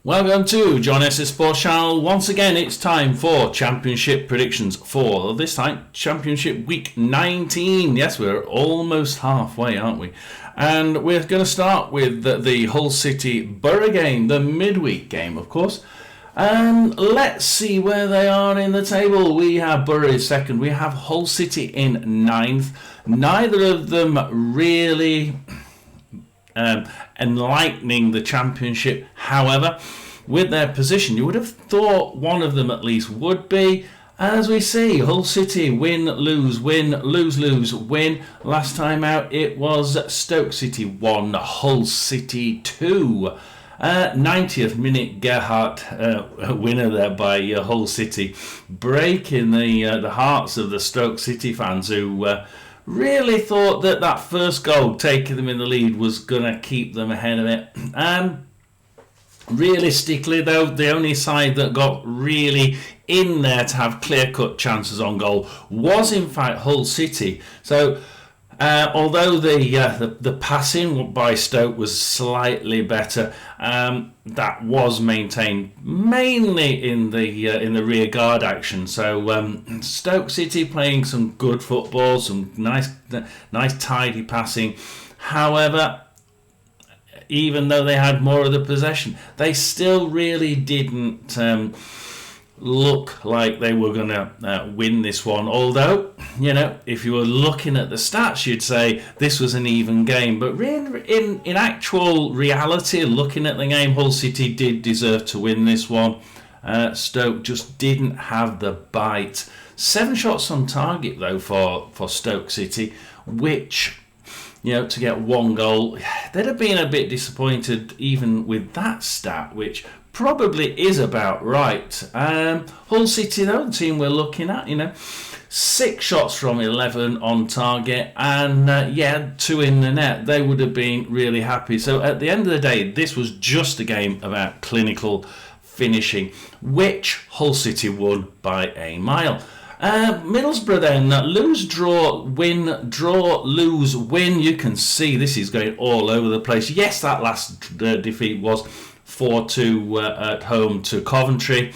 Welcome to John Essex Sports Channel. Once again, it's time for Championship predictions for this time Championship Week 19. Yes, we're almost halfway, aren't we? And we're going to start with the Hull City Borough game, the midweek game, of course. And let's see where they are in the table. We have Borough second. We have Hull City in ninth. Neither of them really enlightening the championship. However, with their position, you would have thought one of them at least would be. As we see, Hull City win, lose, win. Last time out it was Stoke City 1, Hull City 2. 90th minute Gerhardt winner there by Hull City, breaking the hearts of the Stoke City fans who really thought that first goal taking them in the lead was going to keep them ahead of it. Realistically, though, the only side that got really in there to have clear-cut chances on goal was, in fact, Hull City. So, although the passing by Stoke was slightly better, that was maintained mainly in the rear guard action. So Stoke City playing some good football, some nice tidy passing. However, even though they had more of the possession, they still really didn't look like they were going to win this one. Although, if you were looking at the stats, you'd say this was an even game. But in actual reality, looking at the game, Hull City did deserve to win this one. Stoke just didn't have the bite. 7 shots on target, though, for Stoke City, which, to get 1 goal, they'd have been a bit disappointed even with that stat, which probably is about right. Hull City, though, the team we're looking at, 6 shots from 11 on target, and 2 in the net. They would have been really happy. So at the end of the day, this was just a game about clinical finishing, which Hull City won by a mile. Middlesbrough then, lose, draw, win, draw, lose, win. You can see this is going all over the place. Yes, that last defeat was 4-2 at home to Coventry.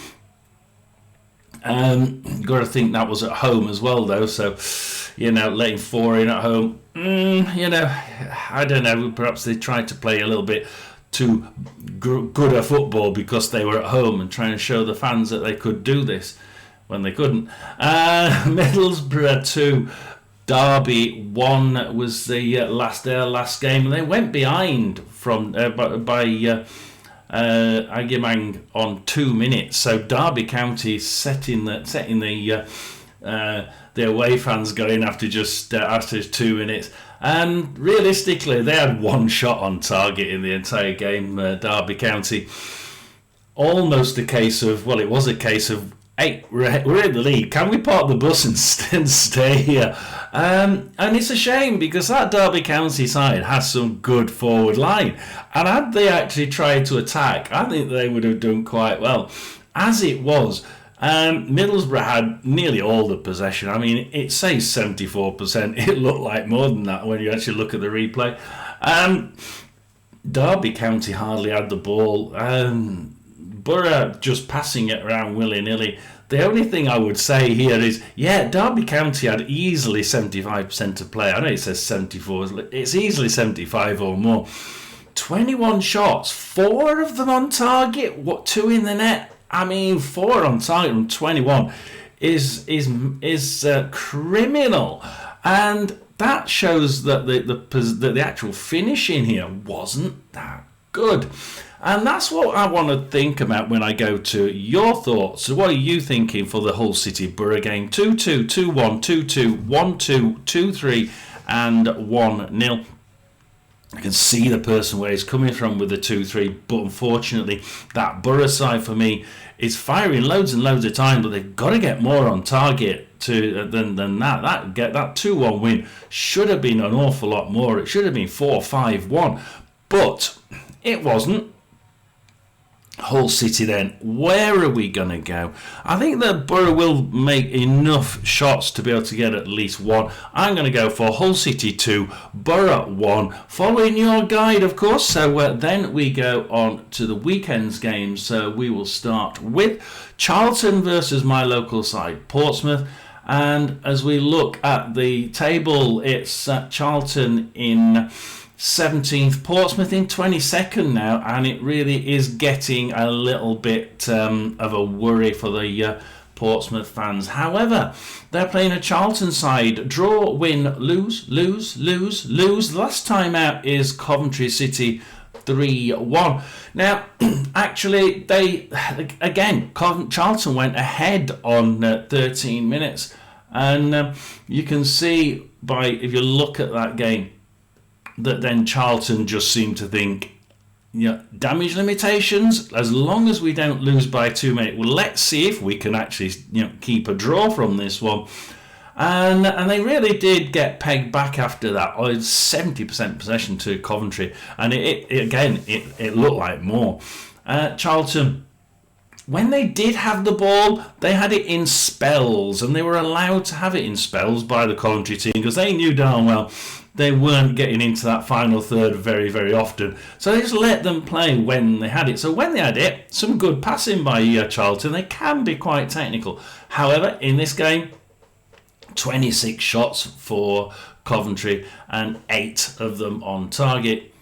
Got to think that was at home as well, though. So, letting 4 in at home. I don't know. Perhaps they tried to play a little bit too good a football because they were at home and trying to show the fans that they could do this when they couldn't. Middlesbrough 2, Derby 1 was the last game, and they went behind from by Agyemang on 2 minutes. So Derby County setting the away fans going after 2 minutes. And realistically, they had 1 shot on target in the entire game. Derby County, almost a case of, well, it was a case of, hey, we're in the league. Can we park the bus and stay here? And it's a shame because that Derby County side has some good forward line. And had they actually tried to attack, I think they would have done quite well. As it was, Middlesbrough had nearly all the possession. I mean, it says 74%. It looked like more than that when you actually look at the replay. Derby County hardly had the ball. Borough just passing it around willy-nilly. The only thing I would say here is, Derby County had easily 75% to play. I know it says 74. It's easily 75 or more. 21 shots, 4 of them on target, 2 in the net. I mean, 4 on target from 21 is criminal. And that shows that the actual finishing here wasn't that good. And that's what I want to think about when I go to your thoughts. So what are you thinking for the Hull City Borough game? 2-2, 2-1, 2-2, 1-2, 2-3 and 1-0. I can see the person where he's coming from with the 2-3, but unfortunately that Borough side for me is firing loads and loads of time, but they've got to get more on target than that. That 2-1 win should have been an awful lot more. It should have been 4-5-1, but it wasn't. Hull City then, where are we going to go? I think that Borough will make enough shots to be able to get at least one. I'm going to go for Hull City 2, Borough 1, following your guide, of course. So then we go on to the weekend's games. So we will start with Charlton versus my local side, Portsmouth. And as we look at the table, it's Charlton in 17th, Portsmouth in 22nd now, and it really is getting a little bit of a worry for the Portsmouth fans. However, they're playing a Charlton side. Draw, win, lose, lose, lose, lose. Last time out is Coventry City 3-1. Now, actually, Charlton went ahead on 13 minutes, and you can see if you look at that game, that then Charlton just seemed to think, damage limitations, as long as we don't lose by 2 minutes, well, let's see if we can actually keep a draw from this one. And they really did get pegged back after that. 70% possession to Coventry, and it looked like more. Charlton, when they did have the ball, they had it in spells, and they were allowed to have it in spells by the Coventry team because they knew darn well they weren't getting into that final third very, very often. So they just let them play when they had it. So when they had it, some good passing by Charlton. They can be quite technical. However, in this game, 26 shots for Coventry and 8 of them on target.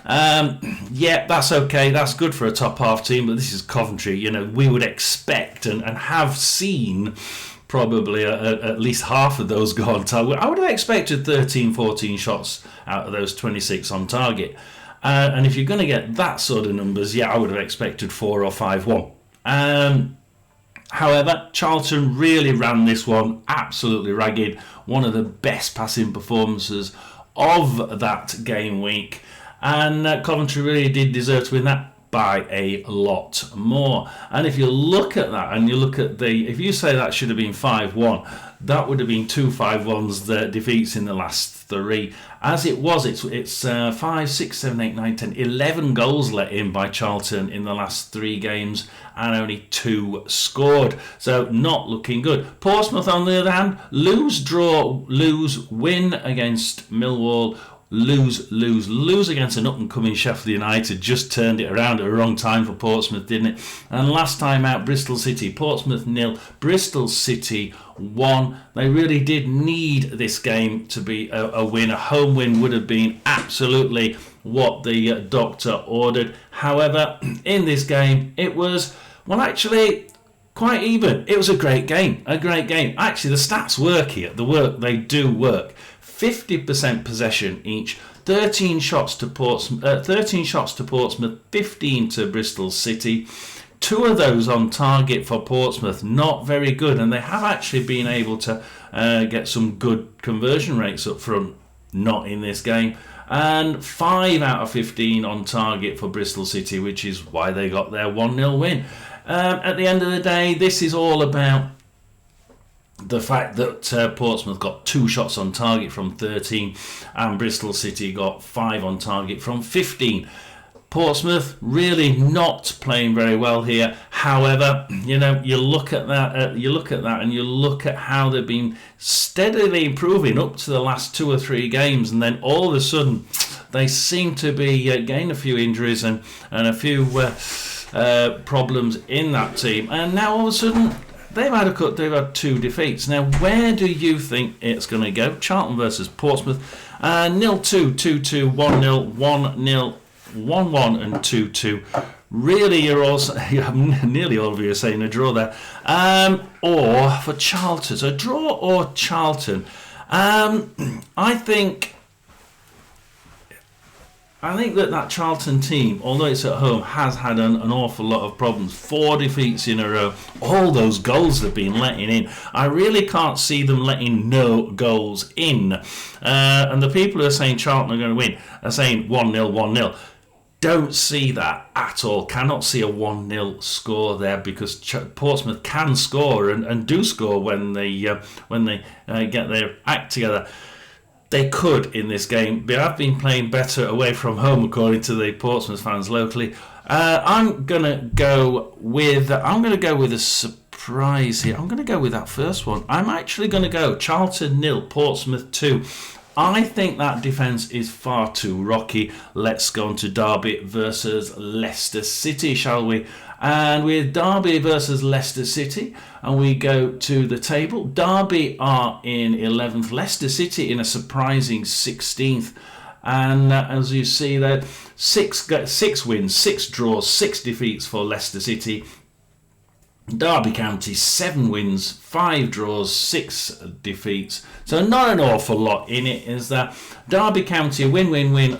That's okay. That's good for a top half team, but this is Coventry. We would expect and have seen probably at least half of those go on target. I would have expected 13, 14 shots out of those 26 on target. And if you're going to get that sort of numbers, I would have expected 4 or 5-1. However, Charlton really ran this one absolutely ragged. One of the best passing performances of that game week. And Coventry really did deserve to win that by a lot more. And if you look at that, and you look at if you say that should have been 5-1, that would have been 2 5-1s, the defeats in the last 3. As it was, it's 5, 6, 7, 8, 9, 10, 11 goals let in by Charlton in the last 3 games, and only 2 scored. So not looking good. Portsmouth, on the other hand, lose, draw, lose, win against Millwall, lose, lose, lose against an up-and-coming Sheffield United. Just turned it around at the wrong time for Portsmouth, didn't it? And last time out, Bristol City, Portsmouth 0, Bristol City 1. They really did need this game to be a win. A home win would have been absolutely what the doctor ordered. However, in this game, it was, actually quite even. It was a great game. Actually, the stats work here. They do work. 50% possession each, 13 shots to Portsmouth, 15 to Bristol City. 2 of those on target for Portsmouth, not very good, and they have actually been able to get some good conversion rates up front, not in this game. And 5 out of 15 on target for Bristol City, which is why they got their 1-0 win. At the end of the day, this is all about the fact that Portsmouth got 2 shots on target from 13 and Bristol City got 5 on target from 15. Portsmouth really not playing very well here. However, you look at that, and you look at how they've been steadily improving up to the last 2 or 3 games, and then all of a sudden they seem to be getting a few injuries and a few problems in that team, and now all of a sudden they've had 2 defeats. Now, where do you think it's going to go? Charlton versus Portsmouth, 0-2, 2-2, 1-0, 1-0, 1-1, and 2-2. Really, nearly all of you are saying a draw there. Or for Charlton, so draw or Charlton. I think that Charlton team, although it's at home, has had an awful lot of problems. 4 defeats in a row. All those goals they've been letting in. I really can't see them letting no goals in. And the people who are saying Charlton are going to win are saying 1-0, 1-0. Don't see that at all. Cannot see a 1-0 score there, because Portsmouth can score and do score when they get their act together. They could in this game. They have been playing better away from home, according to the Portsmouth fans locally. I'm gonna go with a surprise here. I'm gonna go with that first one. I'm actually gonna go Charlton 0, Portsmouth 2. I think that defence is far too rocky. Let's go on to Derby versus Leicester City, shall we? And with Derby versus Leicester City, and we go to the table. Derby are in 11th, Leicester City in a surprising 16th. And as you see there, six wins, 6 draws, 6 defeats for Leicester City. Derby County, 7 wins, 5 draws, 6 defeats. So not an awful lot in it, is that Derby County win,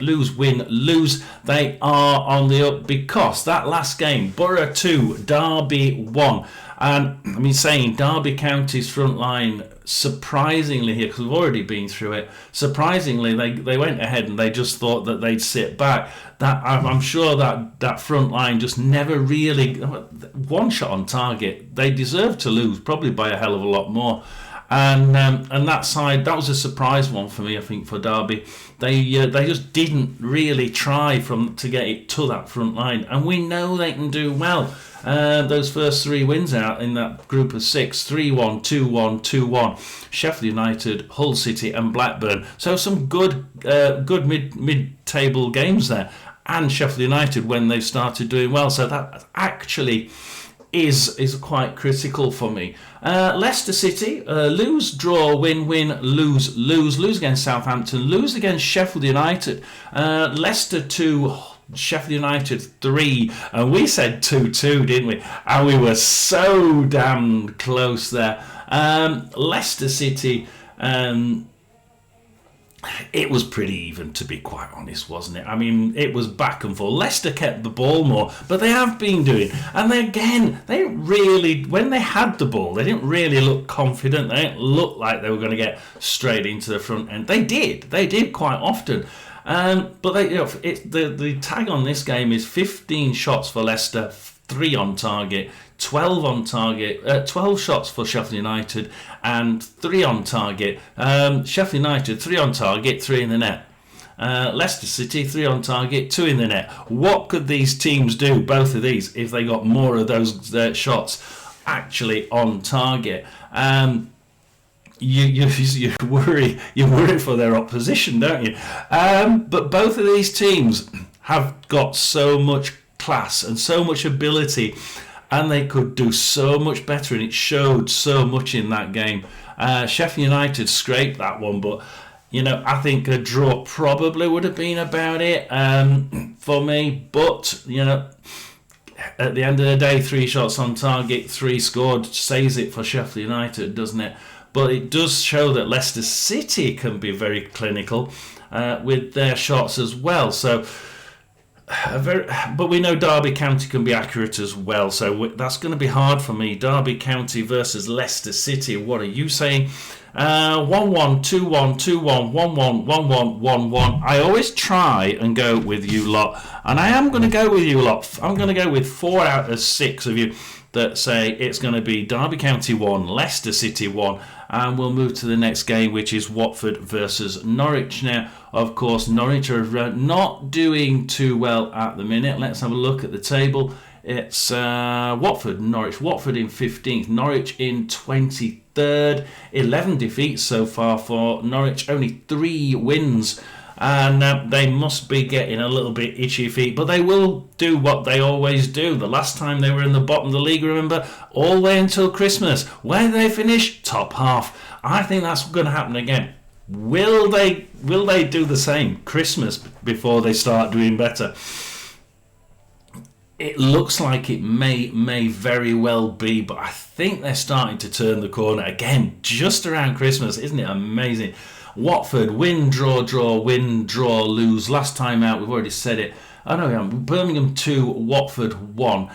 lose, lose. They are on the up because that last game, Borough 2, Derby 1. And I mean, saying Derby County's front line, surprisingly here, because we've already been through it, surprisingly they went ahead and they just thought that they'd sit back. That I'm sure that front line just never really, one shot on target. They deserved to lose, probably by a hell of a lot more. And that side, that was a surprise one for me, I think, for Derby. They just didn't really try to get it to that front line, and we know they can do well. Those first 3 wins out in that group of 6, 3-1, 2-1, 2-1. Sheffield United, Hull City and Blackburn. So some good mid-table games there. And Sheffield United when they started doing well. So that actually is quite critical for me. Leicester City, lose, draw, win, lose against Southampton, lose against Sheffield United. Leicester 2, Sheffield United 3, and we said 2-2, didn't we? And we were so damn close there. Leicester City, it was pretty even, to be quite honest, wasn't it? I mean, it was back and forth. Leicester kept the ball more, but they have been doing. And they really, when they had the ball, they didn't really look confident. They didn't look like they were going to get straight into the front end. They did quite often. But the tag on this game is 15 shots for Leicester, 3 on target, 12 on target, 12 shots for Sheffield United, and 3 on target. Sheffield United 3 on target, 3 in the net. Leicester City 3 on target, 2 in the net. What could these teams do, both of these, if they got more of those shots actually on target? You worry for their opposition, don't you? But both of these teams have got so much class and so much ability, and they could do so much better, and it showed so much in that game. Sheffield United scraped that one, but I think a draw probably would have been about it for me. But at the end of the day, 3 shots on target, 3 scored, says it for Sheffield United, doesn't it? But it does show that Leicester City can be very clinical with their shots as well. So, but we know Derby County can be accurate as well. So that's going to be hard for me. Derby County versus Leicester City. What are you saying? 1-1, 2-1, 2-1, 1-1, 1-1, 1-1. I always try and go with you lot, and I am going to go with you lot. I'm going to go with 4 out of 6 of you that say it's going to be Derby County 1, Leicester City 1, and we'll move to the next game, which is Watford versus Norwich. Now, of course, Norwich are not doing too well at the minute. Let's have a look at the table. It's Watford, Norwich. Watford in 15th, Norwich in 23rd. 11 defeats so far for Norwich, only 3 wins. And they must be getting a little bit itchy feet, but they will do what they always do. The last time they were in the bottom of the league, remember, all the way until Christmas. Where did they finish? Top half. I think that's going to happen again. Will they do the same Christmas before they start doing better? It looks like it may very well be, but I think they're starting to turn the corner again just around Christmas. Isn't it amazing? Watford, win, draw, win, draw, lose. Last time out, we've already said it. Oh no, yeah, Birmingham 2, Watford 1.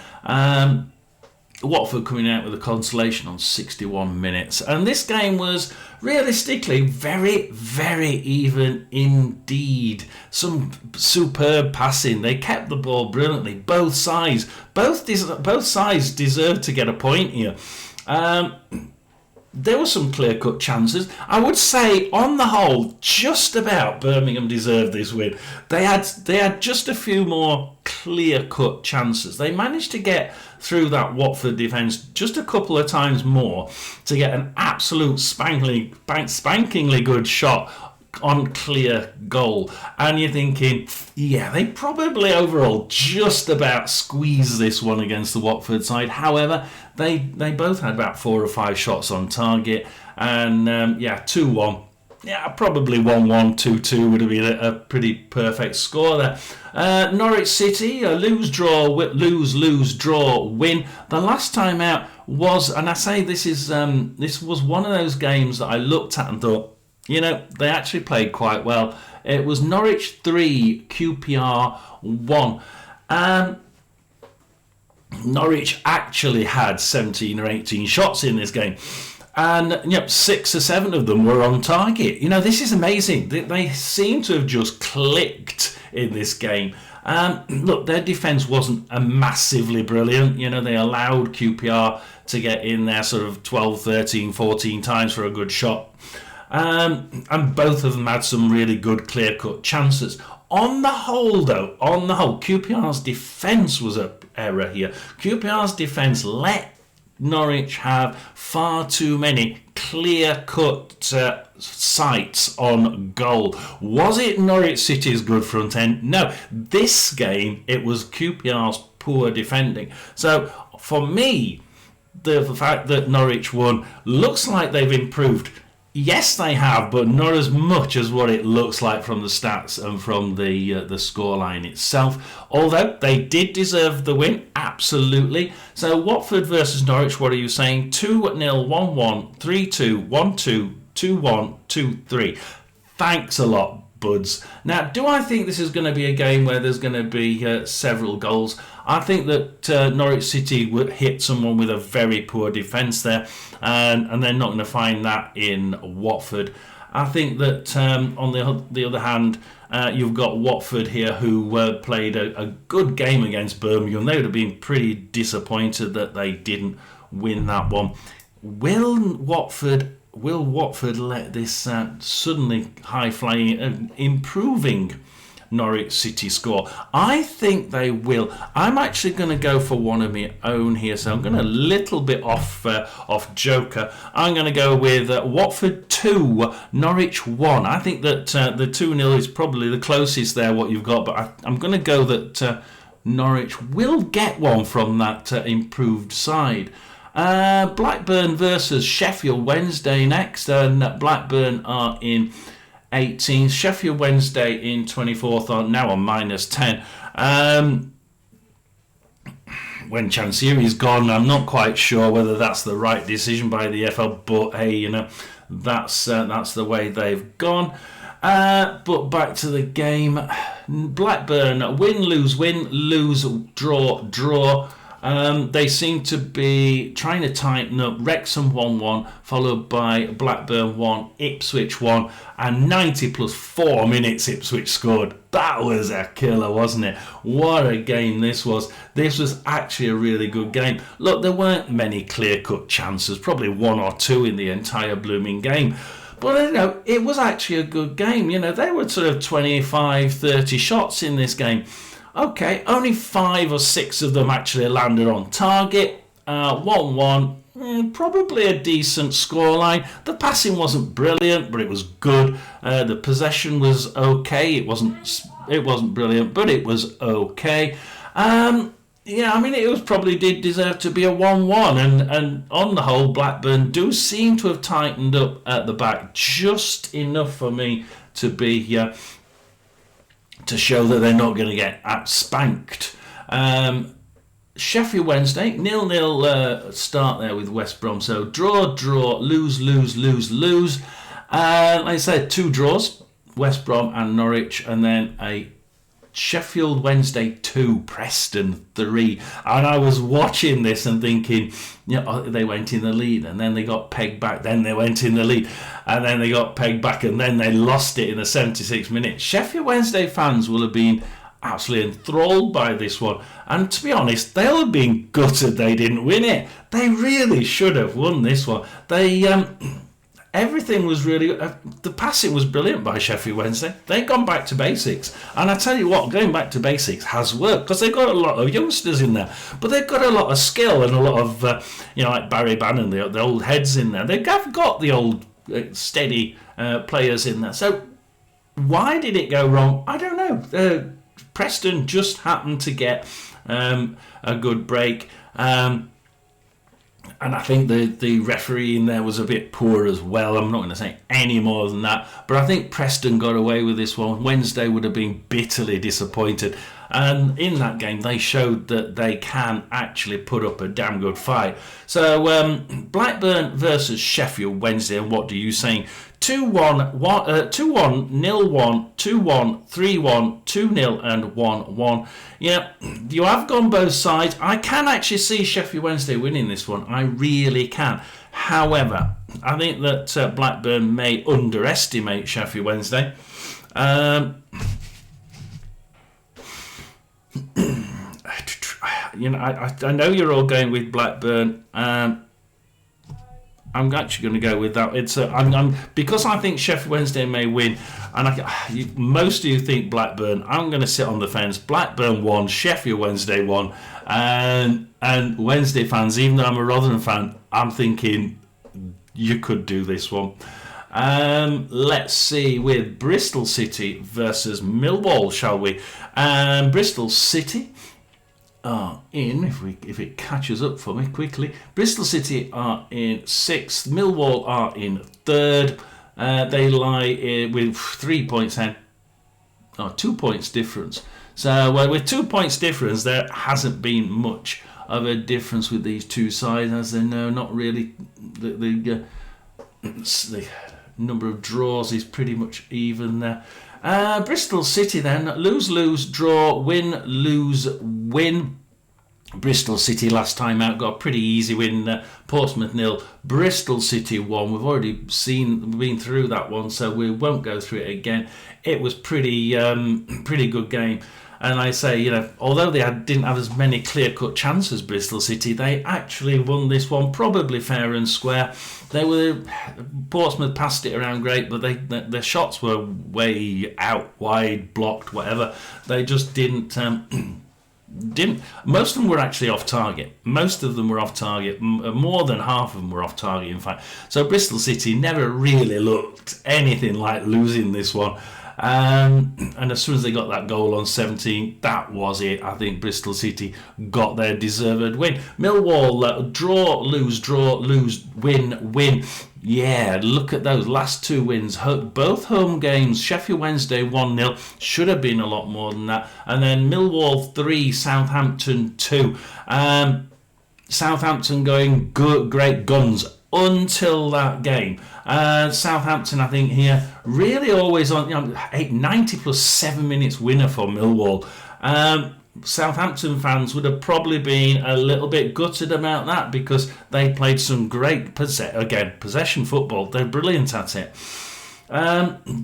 Watford coming out with a consolation on 61 minutes. And this game was realistically very, very even indeed. Some superb passing. They kept the ball brilliantly. Both sides. Both sides deserve to get a point here. There were some clear-cut chances. I would say, on the whole, just about Birmingham deserved this win. They had just a few more clear-cut chances. They managed to get through that Watford defence just a couple of times more to get an absolute spankingly good shot on clear goal. And you're thinking, yeah, they probably overall just about squeezed this one against the Watford side. However, they both had about 4 or 5 shots on target. And 2-1. Yeah, probably 1-1, 2-2 would have been a pretty perfect score there. Norwich City, a lose, draw, win. The last time out was, and I say this was one of those games that I looked at and thought, they actually played quite well. It was Norwich 3, QPR 1. Norwich actually had 17 or 18 shots in this game. And 6 or 7 of them were on target. This is amazing. They seem to have just clicked in this game. Look, their defence wasn't massively brilliant. They allowed QPR to get in there sort of 12, 13, 14 times for a good shot. And both of them had some really good clear-cut chances. On the whole, QPR's defence was an error here. QPR's defence let Norwich have far too many clear-cut sights on goal. Was it Norwich City's good front end? No. This game, it was QPR's poor defending. So, for me, the fact that Norwich won looks like they've improved. Yes, they have, but not as much as what it looks like from the stats and from the scoreline itself. Although they did deserve the win, absolutely. So Watford versus Norwich, what are you saying? 2-0, 1-1, 3-2, 1-2, 2-1, 2-3. Thanks a lot, buds. Now, do I think this is going to be a game where there's going to be several goals? I think that Norwich City would hit someone with a very poor defence there, and they're not going to find that in Watford. I think that on the other hand, you've got Watford here who played a good game against Birmingham. They would have been pretty disappointed that they didn't win that one. Will Watford let this suddenly high-flying, improving Norwich City score? I think they will. I'm actually going to go for one of my own here, so I'm going a little bit off Joker. I'm going to go with Watford 2, Norwich 1. I think that the 2-0 is probably the closest there, what you've got, but I'm going to go that Norwich will get one from that improved side. Blackburn versus Sheffield Wednesday next, and Blackburn are in 18th. Sheffield Wednesday in 24th, are now on -10. When Chansiri is gone, I'm not quite sure whether that's the right decision by the EFL, but hey, that's the way they've gone. But back to the game. Blackburn win, lose, draw. They seem to be trying to tighten up. Wrexham 1-1, followed by Blackburn 1, Ipswich 1, and 90 plus 4 minutes Ipswich scored. That was a killer, wasn't it? What a game this was. This was actually a really good game. Look, there weren't many clear-cut chances, probably 1 or 2 in the entire blooming game. But it was actually a good game. There were sort of 25, 30 shots in this game. Okay, only 5 or 6 of them actually landed on target. 1-1, probably a decent scoreline. The passing wasn't brilliant, but it was good. The possession was okay. It wasn't brilliant, but it was okay. It was probably did deserve to be a 1-1, and on the whole, Blackburn do seem to have tightened up at the back just enough for me to be to show that they're not going to get spanked. Sheffield Wednesday 0-0 start there with West Brom. So draw, lose. Like I said, 2 draws, West Brom and Norwich, and then a Sheffield Wednesday 2, Preston 3. And I was watching this and thinking, they went in the lead and then they got pegged back, then they went in the lead and then they got pegged back and then they lost it in the 76 minutes. Sheffield Wednesday fans will have been absolutely enthralled by this one, and to be honest, they'll have been gutted they didn't win it. They really should have won this one. They everything was really, the passing was brilliant by Sheffield Wednesday. They've gone back to basics. And I tell you what, going back to basics has worked because they've got a lot of youngsters in there. But they've got a lot of skill and a lot of, like Barry Bannon, the old heads in there. They've got the old steady players in there. So why did it go wrong? I don't know. Preston just happened to get a good break. And I think the referee in there was a bit poor as well. I'm not going to say any more than that. But I think Preston got away with this one. Wednesday would have been bitterly disappointed. And in that game, they showed that they can actually put up a damn good fight. So Blackburn versus Sheffield Wednesday. And what do you saying? 2-1, 2-1, 0-1, 2-1, 3-1, 2-0 and 1-1. Yeah, you have gone both sides. I can actually see Sheffield Wednesday winning this one. I really can. However, I think that Blackburn may underestimate Sheffield Wednesday. I know you're all going with Blackburn. I'm actually going to go with that. It's because I think Sheffield Wednesday may win, and most of you think Blackburn. I'm going to sit on the fence. Blackburn won, Sheffield Wednesday won, and Wednesday fans, even though I'm a Rotherham fan, I'm thinking you could do this one. Let's see with Bristol City versus Millwall, shall we? Bristol City are in, if it catches up for me quickly, Bristol City are in 6th, Millwall are in 3rd. They lie with 3 points and 2 points difference. So with 2 points difference, there hasn't been much of a difference with these two sides, as they know. Not really. The number of draws is pretty much even there. Bristol City then, lose, draw, win, lose, win. Bristol City last time out got a pretty easy win. Portsmouth 0, Bristol City 1. We've already been through that one, so we won't go through it again. It was pretty good game. And I say, although they didn't have as many clear-cut chances, Bristol City, they actually won this one probably fair and square. Portsmouth passed it around great, but their shots were way out, wide, blocked, whatever. They just didn't. Most of them were actually off target. Most of them were off target. More than half of them were off target, in fact. So Bristol City never really looked anything like losing this one. And as soon as they got that goal on 17, that was it. I think Bristol City got their deserved win. Millwall, draw, lose, win. Yeah, look at those last two wins. Both home games, Sheffield Wednesday 1-0. Should have been a lot more than that. And then Millwall 3, Southampton 2. Southampton going good, great guns until that game. Southampton, I think here, really always on 90 plus 7 minutes winner for Millwall. Southampton fans would have probably been a little bit gutted about that because they played some great possession football. They're brilliant at it.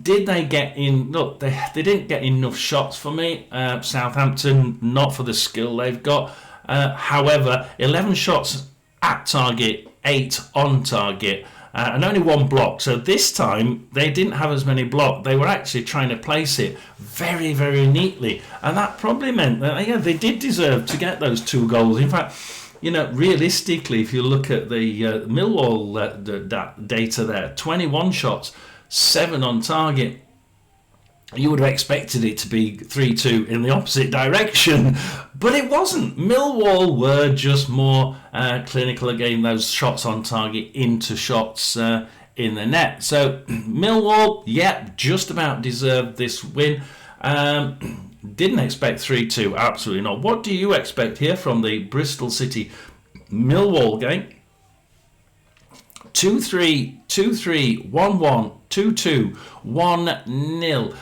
Did they get in? Look, they didn't get enough shots for me. Southampton, not for the skill they've got. However, 11 shots at target, 8 on target. And only 1 block. So this time they didn't have as many blocks. They were actually trying to place it very, very neatly, and that probably meant that they did deserve to get those 2 goals. In fact, realistically, if you look at the Millwall data there, 21 shots, 7 on target. You would have expected it to be 3-2 in the opposite direction, but it wasn't. Millwall were just more clinical at getting those shots on target into shots in the net. So Millwall, just about deserved this win. Didn't expect 3-2, absolutely not. What do you expect here from the Bristol City Millwall game? 2-3, 2-3, 1-1, 2-2, 1-0.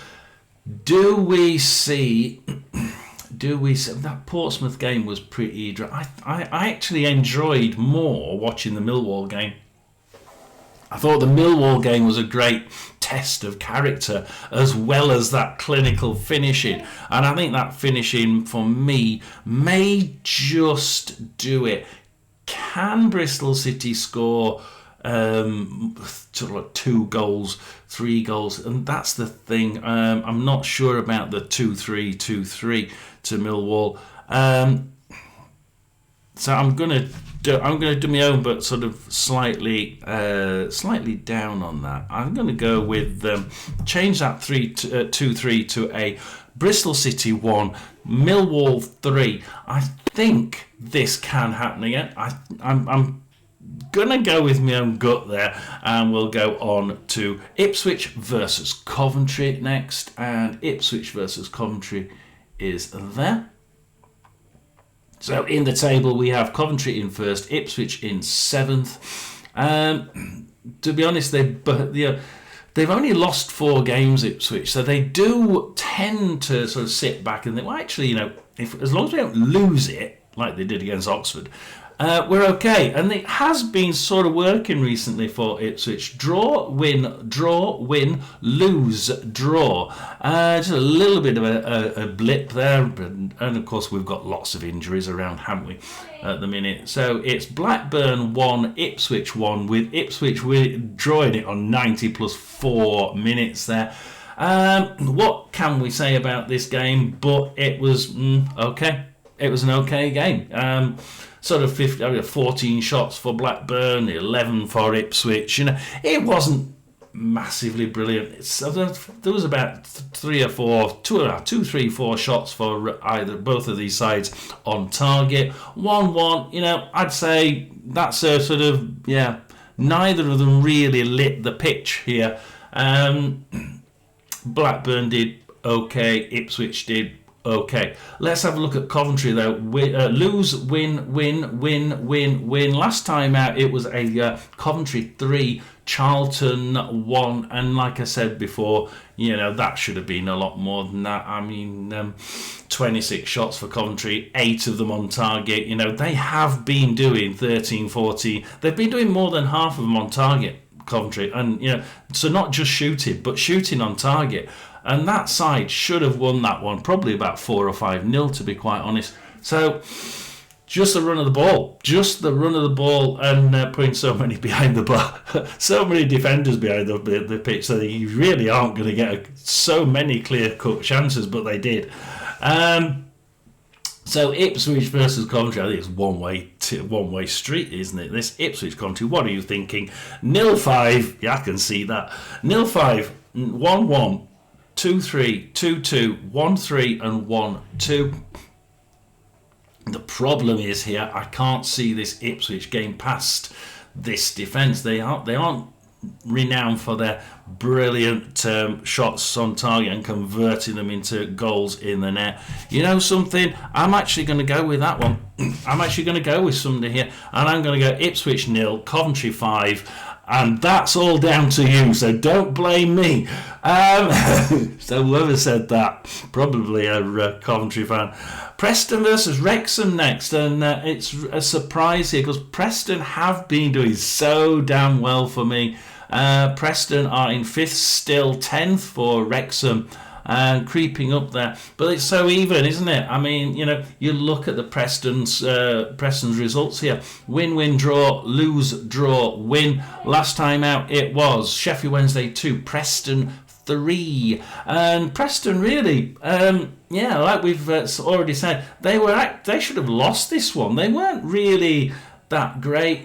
Do we see that Portsmouth game was pretty dry? I actually enjoyed more watching the Millwall game. I thought the Millwall game was a great test of character as well as that clinical finishing. And I think that finishing for me may just do it. Can Bristol City score sort of like 2 goals, 3 goals, and that's the thing. I'm not sure about the 2-3, 2-3 to Millwall. So I'm gonna do my own, but sort of slightly down on that. I'm gonna go with change that 2-3 to a Bristol City 1, Millwall 3. I think this can happen again. I'm gonna go with my own gut there, and we'll go on to Ipswich versus Coventry next. And Ipswich versus Coventry is there. So in the table we have Coventry in first, Ipswich in 7th. To be honest, they've only lost 4 games, Ipswich, so they do tend to sort of sit back and think, well, actually, as long as we don't lose it like they did against Oxford, we're okay. And it has been sort of working recently for Ipswich. Draw, win, lose, draw. Just a little bit of a blip there. And of course, we've got lots of injuries around, haven't we, at the minute. So it's Blackburn 1, Ipswich 1, with Ipswich drawing it on 90 plus 4 minutes there. What can we say about this game? But it was okay. It was an okay game. Sort of 14 shots for Blackburn, 11 for Ipswich. It wasn't massively brilliant. There was about 4 shots for both of these sides on target. 1-1. I'd say that's a sort of neither of them really lit the pitch here. Blackburn did okay. Ipswich did okay. Let's have a look at Coventry though. Lose, win. Last time out it was a Coventry 3, Charlton 1, and like I said before, that should have been a lot more than that. I mean, 26 shots for Coventry, 8 of them on target. They have been doing 13, 14. They've been doing more than half of them on target, Coventry, and so not just shooting, but shooting on target. And that side should have won that one, probably about 4 or 5-0, to be quite honest. So, just the run of the ball, and putting so many behind the bar, so many defenders behind the pitch, so that you really aren't going to get so many clear-cut chances, but they did. So Ipswich versus Coventry, I think it's one-way street, isn't it? This Ipswich Coventry, what are you thinking? 0-5, yeah, I can see that. 0-5, 1-1. 2-3, 2-2, 1-3 and 1-2. The problem is here, I can't see this Ipswich game past this defence. They aren't renowned for their brilliant shots on target and converting them into goals in the net. You know something? I'm actually going to go with that one. I'm actually going to go with somebody here, and I'm going to go Ipswich 0, Coventry 5. And that's all down to you, so don't blame me. So whoever said that, probably a Coventry fan. Preston versus Wrexham next, and it's a surprise here because Preston have been doing so damn well for me. Preston are in 5th still, 10th for Wrexham. And creeping up there, but it's so even, isn't it? I mean, you look at the Preston's results here: win, draw, lose, draw, win. Last time out, it was Sheffield Wednesday 2, Preston 3, and Preston really, like we've already said, they should have lost this one. They weren't really that great.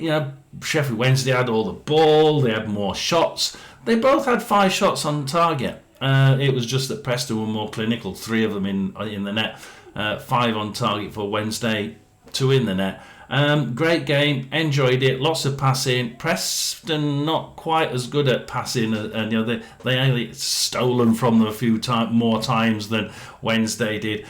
Sheffield Wednesday had all the ball, they had more shots. They both had 5 shots on target. It was just that Preston were more clinical, 3 of them in the net, 5 on target for Wednesday, 2 in the net. Great game, enjoyed it, lots of passing. Preston not quite as good at passing, and they only stolen from them a few more times than Wednesday did.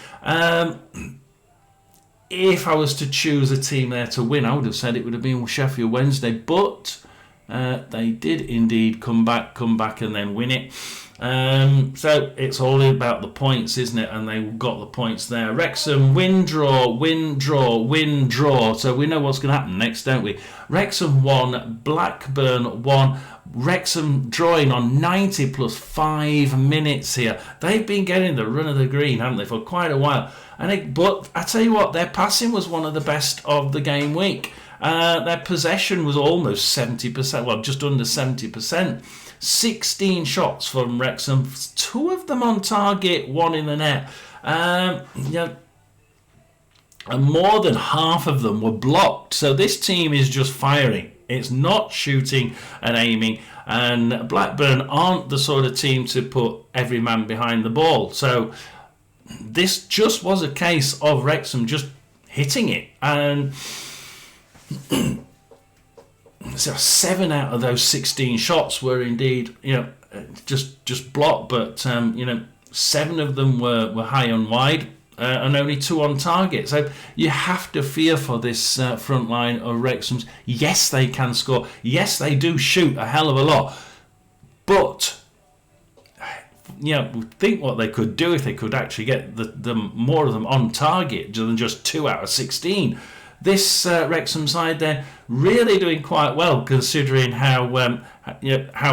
If I was to choose a team there to win, I would have said it would have been Sheffield Wednesday, but they did indeed come back and then win it. So it's all about the points, isn't it? And they got the points there. Wrexham win, draw, win, draw, win, draw. So we know what's going to happen next, don't we? Wrexham 1, Blackburn 1. Wrexham drawing on 90 plus 5 minutes here. They've been getting the run of the green, haven't they, for quite a while. But I tell you what, their passing was one of the best of the game week. Their possession was almost 70%, well, just under 70%. 16 shots from Wrexham, 2 of them on target, 1 in the net. And more than half of them were blocked. So this team is just firing. It's not shooting and aiming. And Blackburn aren't the sort of team to put every man behind the ball. So this just was a case of Wrexham just hitting it. And so 7 out of those 16 shots were indeed, just blocked. But 7 of them were high and wide. And only 2 on target. So you have to fear for this front line of Wrexham's. Yes, they can score. Yes, they do shoot a hell of a lot. But think what they could do if they could actually get the more of them on target than just 2 out of 16. This Wrexham side, they're really doing quite well considering how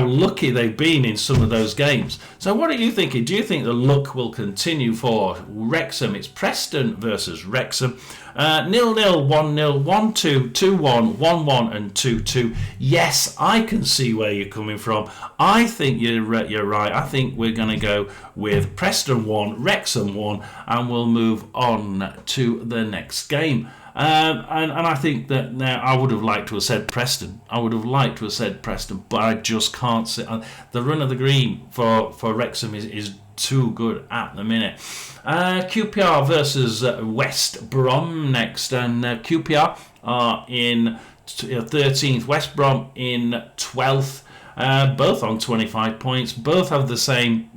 lucky they've been in some of those games. So what are you thinking? Do you think the luck will continue for Wrexham? It's Preston versus Wrexham. 0-0, 1-0, 1-2, 2-1, 1-1 and 2-2. Yes, I can see where you're coming from. I think you're right. I think we're going to go with Preston 1, Wrexham 1, and we'll move on to the next game. And I think that now I would have liked to have said Preston. But I just can't see. The run of the green for Wrexham is too good at the minute. QPR versus West Brom next, and QPR are in 13th, West Brom in 12th. Both on 25 points. Both have the same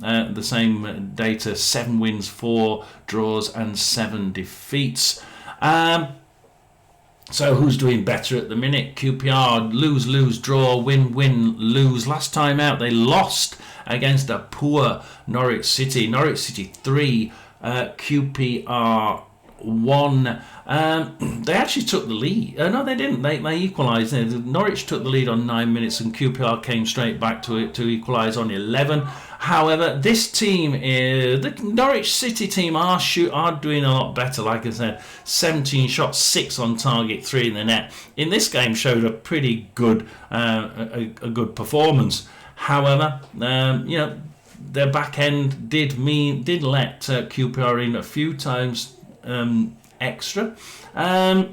data: 7 wins, 4 draws, and 7 defeats. So who's doing better at the minute? QPR lose, draw, win, lose. Last time out they lost against a poor Norwich City. Norwich City 3, QPR 1. They actually took the lead. No, they didn't. They equalised. Norwich took the lead on 9 minutes and QPR came straight back to equalise on 11. However, this team, the Norwich City team, are doing a lot better. Like I said, 17 shots, 6 on target, 3 in the net. In this game, showed a pretty good, a good performance. However, their back end did let QPR in a few times extra. They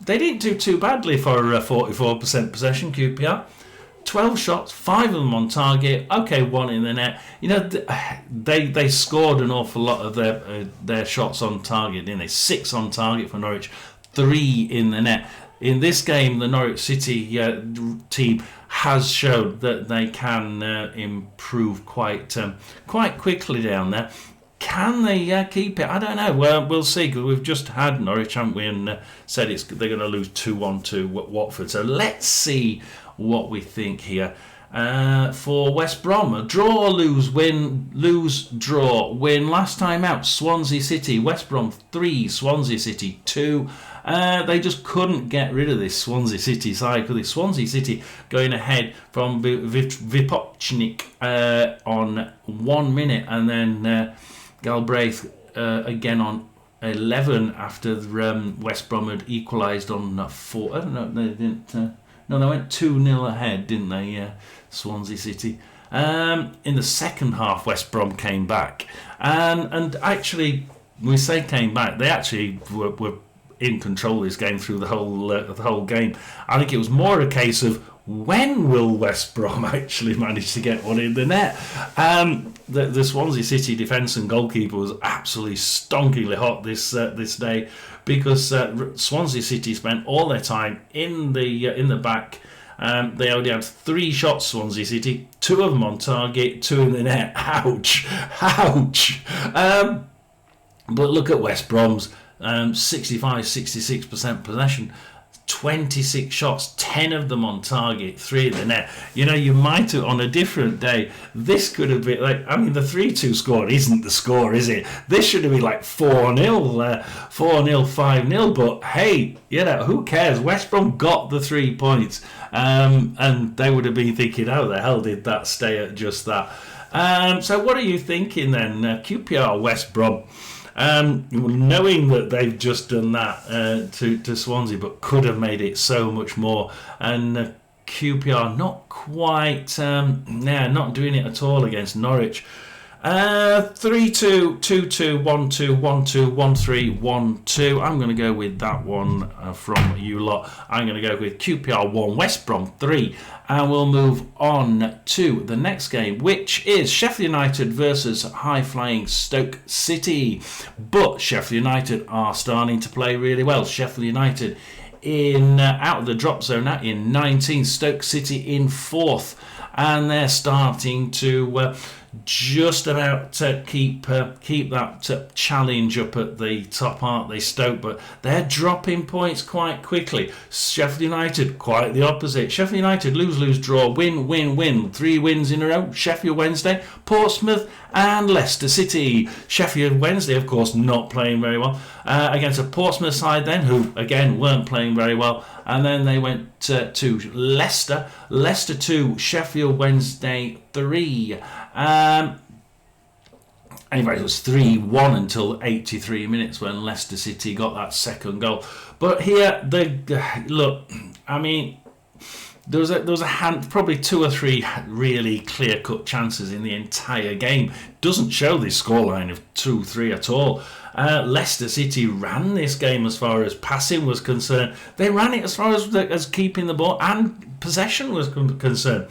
didn't do too badly for 44% possession. QPR. 12 shots, 5 of them on target. Okay, 1 in the net. They scored an awful lot of their shots on target, didn't they? 6 on target for Norwich, 3 in the net. In this game, the Norwich City team has shown that they can improve quite quickly down there. Can they keep it? I don't know. Well, we'll see, because we've just had Norwich, haven't we, and said they're going to lose 2-1 to Watford. So let's see what we think here. For West Brom, a draw, lose, draw, win. Last time out, Swansea City, West Brom 3, Swansea City 2. They just couldn't get rid of this Swansea City side, because Swansea City going ahead from Vipocnik on 1 minute, and then Galbraith again on 11 after West Brom had equalised on 4. I don't know, they didn't. No, they went 2-0 ahead, didn't they? Swansea City. In the second half, West Brom came back, and actually, we say came back. They actually were in control of this game through the whole game. I think it was more a case of, when will West Brom actually manage to get one in the net? The Swansea City defence and goalkeeper was absolutely stonkingly hot this day, because Swansea City spent all their time in the back. They only had 3 shots, Swansea City, 2 of them on target, 2 in the net. Ouch. But look at West Brom's 65-66% possession. 26 shots, 10 of them on target, 3 in the net. You might have, on a different day, this could have been like, the 3-2 score isn't the score, is it? This should have been like 4-0, 5-0, but hey, who cares? West Brom got the 3 points, and they would have been thinking, how the hell did that stay at just that? So what are you thinking then? QPR, West Brom. knowing that they've just done that to Swansea, but could have made it so much more. And QPR not quite, not doing it at all against Norwich. 3-2, 2-2, 1-2, 1-2, 1-3, 1-2. I'm going to go with that one from you lot. I'm going to go with QPR 1, West Brom 3. And we'll move on to the next game, which is Sheffield United versus high-flying Stoke City. But Sheffield United are starting to play really well. Sheffield United in out of the drop zone now in 19th, Stoke City in 4th. And they're starting to just about keep that challenge up at the top, aren't they, Stoke? But they're dropping points quite quickly. Sheffield United, quite the opposite. Sheffield United lose, draw, win. 3 wins in a row. Sheffield Wednesday, Portsmouth and Leicester City. Sheffield Wednesday, of course, not playing very well. Against a Portsmouth side then, who, again, weren't playing very well. And then they went to Leicester. Leicester 2, Sheffield Wednesday 3. Anyway, it was 3-1 until 83 minutes when Leicester City got that second goal. But here, look, I mean, there was a hand, probably 2 or 3 really clear-cut chances in the entire game. Doesn't show this scoreline of 2-3 at all. Leicester City ran this game as far as passing was concerned. They ran it as far as keeping the ball and possession was concerned.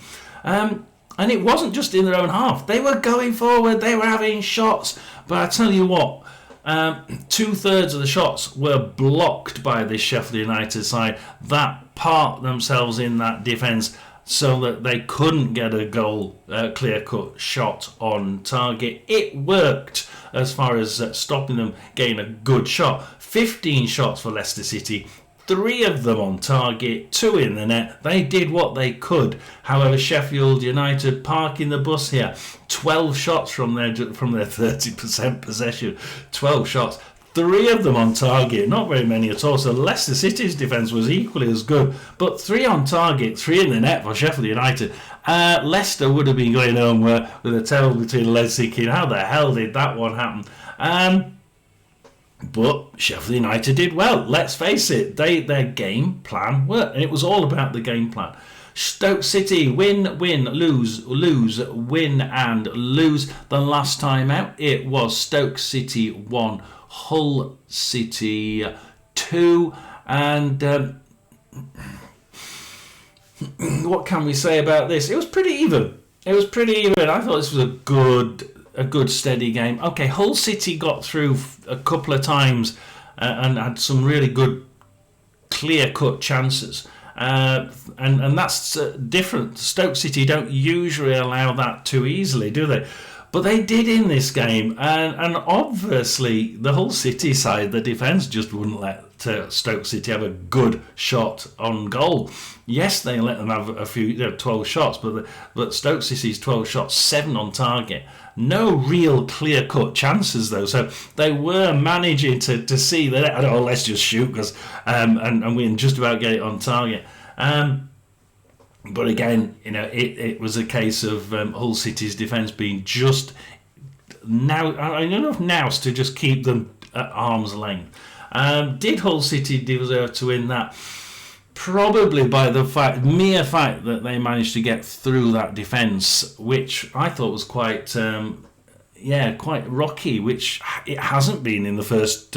And it wasn't just in their own half. They were going forward. They were having shots. But I tell you what, 2/3 of the shots were blocked by this Sheffield United side that parked themselves in that defence so that they couldn't get a goal, clear-cut shot on target. It worked as far as stopping them getting a good shot. 15 shots for Leicester City. 3 of them on target, 2 in the net. They did what they could. However, Sheffield United parking the bus here. 12 shots from their 30% possession. 12 shots. 3 of them on target. Not very many at all. So Leicester City's defence was equally as good. But 3 on target, 3 in the net for Sheffield United. Leicester would have been going home with a tail between the legs thinking, how the hell did that one happen? But Sheffield United did well. Let's face it, their game plan worked, and it was all about the game plan. Stoke City win, lose, win and lose. The last time out, it was Stoke City 1, Hull City 2, and what can we say about this? It was pretty even. I thought this was a good steady game. Okay, Hull City got through a couple of times and had some really good clear-cut chances. And that's different. Stoke City don't usually allow that too easily, do they? But they did in this game. And obviously, the Hull City side, the defence just wouldn't let Stoke City have a good shot on goal. Yes, they let them have a few, 12 shots, but Stoke City's 12 shots, 7 on target. No real clear-cut chances, though. So they were managing to see that, oh, let's just shoot, because and we can just about get it on target. But again, it was a case of Hull City's defence being just enough to just keep them at arm's length. Did Hull City deserve to win that? Probably by the mere fact that they managed to get through that defence, which I thought was quite rocky, which it hasn't been in the first,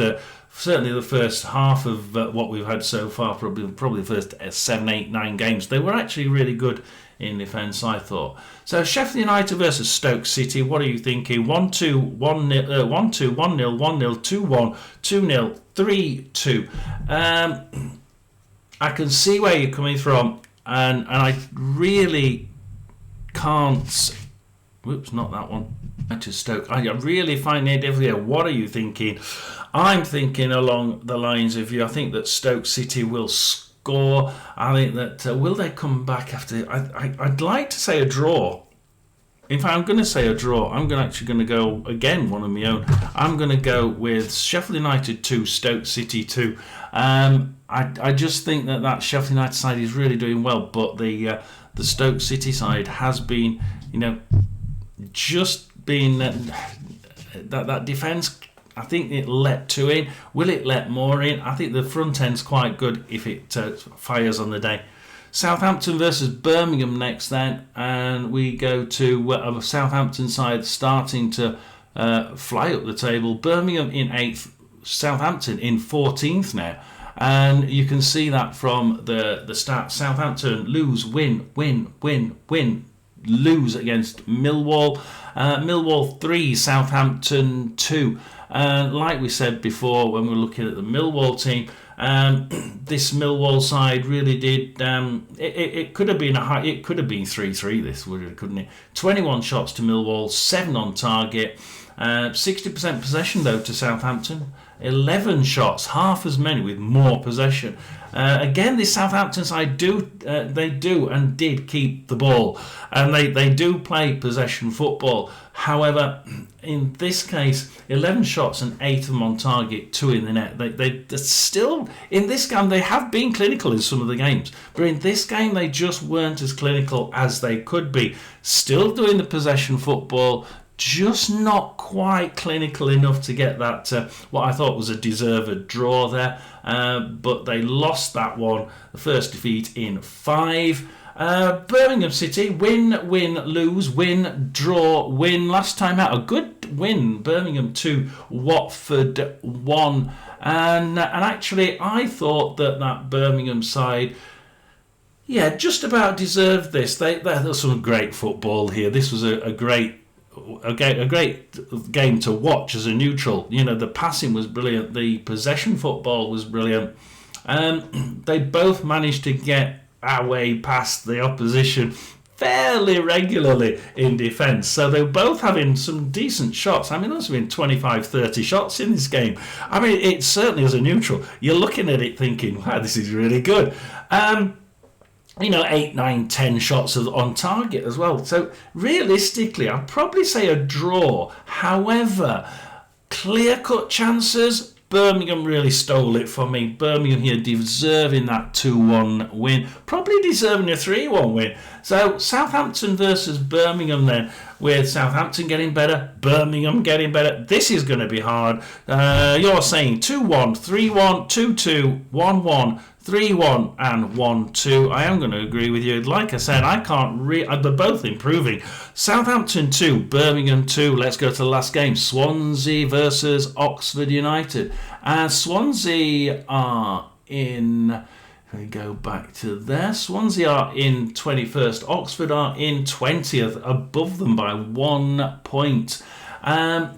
certainly the first half of what we've had so far, probably the first 7, 8, 9 games. They were actually really good in defence, I thought. So Sheffield United versus Stoke City, what are you thinking? 1-2, 1-0, 1-2, 1-0, 1-0, 2-1, 2-0, 3-2. I can see where you're coming from, and I really can't. Whoops, not that one. To Stoke. I really find it difficult. What are you thinking? I'm thinking along the lines of you. I think that Stoke City will score. I think that will they come back after? I'd like to say a draw. In fact, I'm going to say a draw. I'm actually going to go again, one of my own. I'm going to go with Sheffield United 2, Stoke City 2. I just think that Sheffield United side is really doing well, but the Stoke City side has been, just been that defence I think it let 2 in. Will it let more in? I think the front end's quite good if it fires on the day. Southampton versus Birmingham next then, and we go to a Southampton side starting to fly up the table. Birmingham in 8th, Southampton in 14th now. And you can see that from the stats. Southampton lose, win, lose against Millwall. Millwall 3, Southampton 2. Like we said before when we were looking at the Millwall team, this Millwall side really did. It could have been it could have been 3-3. This would, couldn't it? 21 shots to Millwall, 7 on target. 60% possession though to Southampton. 11 shots, half as many with more possession. Again, this Southampton side did keep the ball, and they do play possession football. However, in this case, 11 shots and 8 of them on target, 2 in the net. They're still in this game. They have been clinical in some of the games, but in this game they just weren't as clinical as they could be. Still doing the possession football, just not quite clinical enough to get that what I thought was a deserved draw there, but they lost that one, the first defeat in 5. Birmingham City win, lose, win, draw, win. Last time out, a good win. Birmingham 2, Watford 1, and actually I thought that Birmingham side, yeah, just about deserved this. There's some great football here. This was a great game to watch as a neutral. You know, the passing was brilliant, the possession football was brilliant. They both managed to get our way past the opposition fairly regularly in defence, so they were both having some decent shots. I mean, there's been 25-30 shots in this game. I mean, it certainly as a neutral, you're looking at it thinking, wow, this is really good. 8, 9, 10 shots on target as well. So realistically, I'd probably say a draw. However, clear-cut chances, Birmingham really stole it for me. Birmingham here deserving that 2-1 win. Probably deserving a 3-1 win. So Southampton versus Birmingham then, with Southampton getting better, Birmingham getting better. This is going to be hard. You're saying 2-1, 3-1, 2-2, 1-1, 3-1 and 1-2. I am going to agree with you. Like I said, I can't they're both improving. Southampton 2, Birmingham 2. Let's go to the last game. Swansea versus Oxford United. Swansea are in... We go back to there. Swansea are in 21st. Oxford are in 20th, above them by 1 point.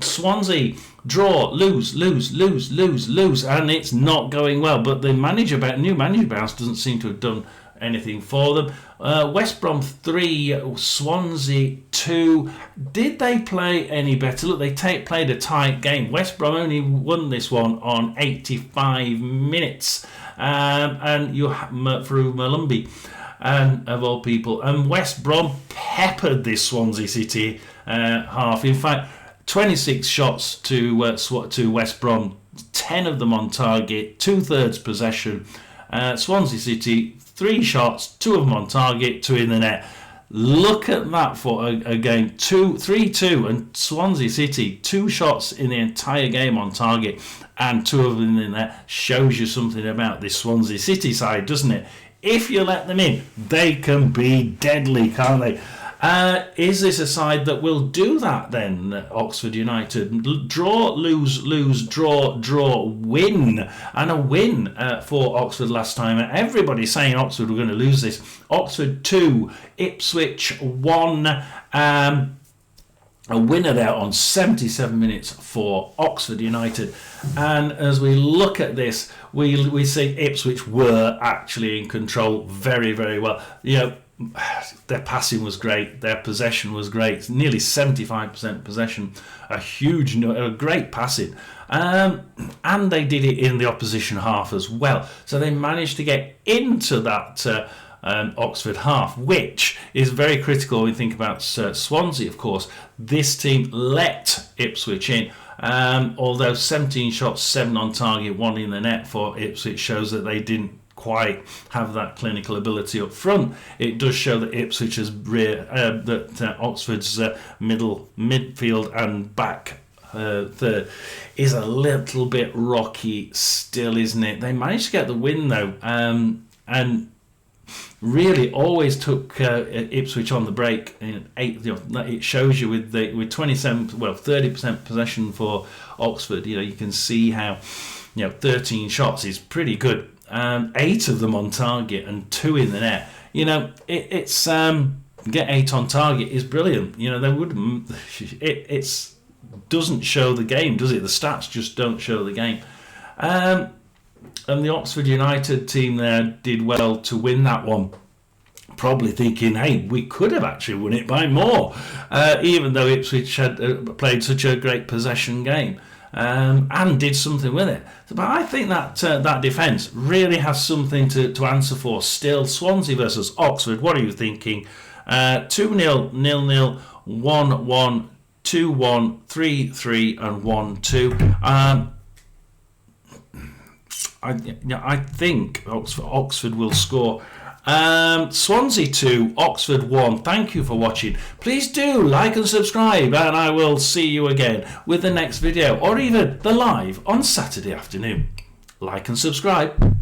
Swansea draw, lose, and it's not going well. But the new manager bounce doesn't seem to have done anything for them. West Brom 3, Swansea 2. Did they play any better? Look, they played a tight game. West Brom only won this one on 85 minutes. And you through Malumbi, and of all people, and West Brom peppered this Swansea City half. In fact, 26 shots to West Brom, 10 of them on target, 2/3 possession. Swansea City 3 shots, 2 of them on target, 2 in the net. Look at that for a game. 3-2, and Swansea City 2 shots in the entire game on target and 2 of them in there. Shows you something about this Swansea City side, doesn't it? If you let them in, they can be deadly, can't they? Is this a side that will do that then, Oxford United? Draw, lose, draw, win. And a win for Oxford last time. Everybody's saying Oxford were going to lose this. Oxford 2, Ipswich 1. A winner there on 77 minutes for Oxford United. And as we look at this, we see Ipswich were actually in control very, very well. You know, their passing was great, their possession was great, nearly 75% possession, a great passing, and they did it in the opposition half as well. So they managed to get into that Oxford half, which is very critical when we think about Swansea. Of course, this team let Ipswich in. Although 17 shots, 7 on target, 1 in the net for Ipswich shows that they didn't quite have that clinical ability up front. It does show that Ipswich's Oxford's midfield and back third, is a little bit rocky still, isn't it? They managed to get the win though, and really always took Ipswich on the break. In it shows you with 30% possession for Oxford. You can see how 13 shots is pretty good. 8 of them on target and 2 in the net. It's get 8 on target is brilliant. They wouldn't. It's doesn't show the game, does it? The stats just don't show the game. And the Oxford United team there did well to win that one. Probably thinking, hey, we could have actually won it by more, even though Ipswich had played such a great possession game and did something with it. But I think that that defence really has something to answer for still. Swansea versus Oxford, what are you thinking? 2-0, 0-0, 1-1, 2-1, 3-3 and 1-2. I think Oxford will score. Swansea 2, Oxford 1. Thank you for watching. Please do like and subscribe, and I will see you again with the next video, or even the live on Saturday afternoon. Like and subscribe.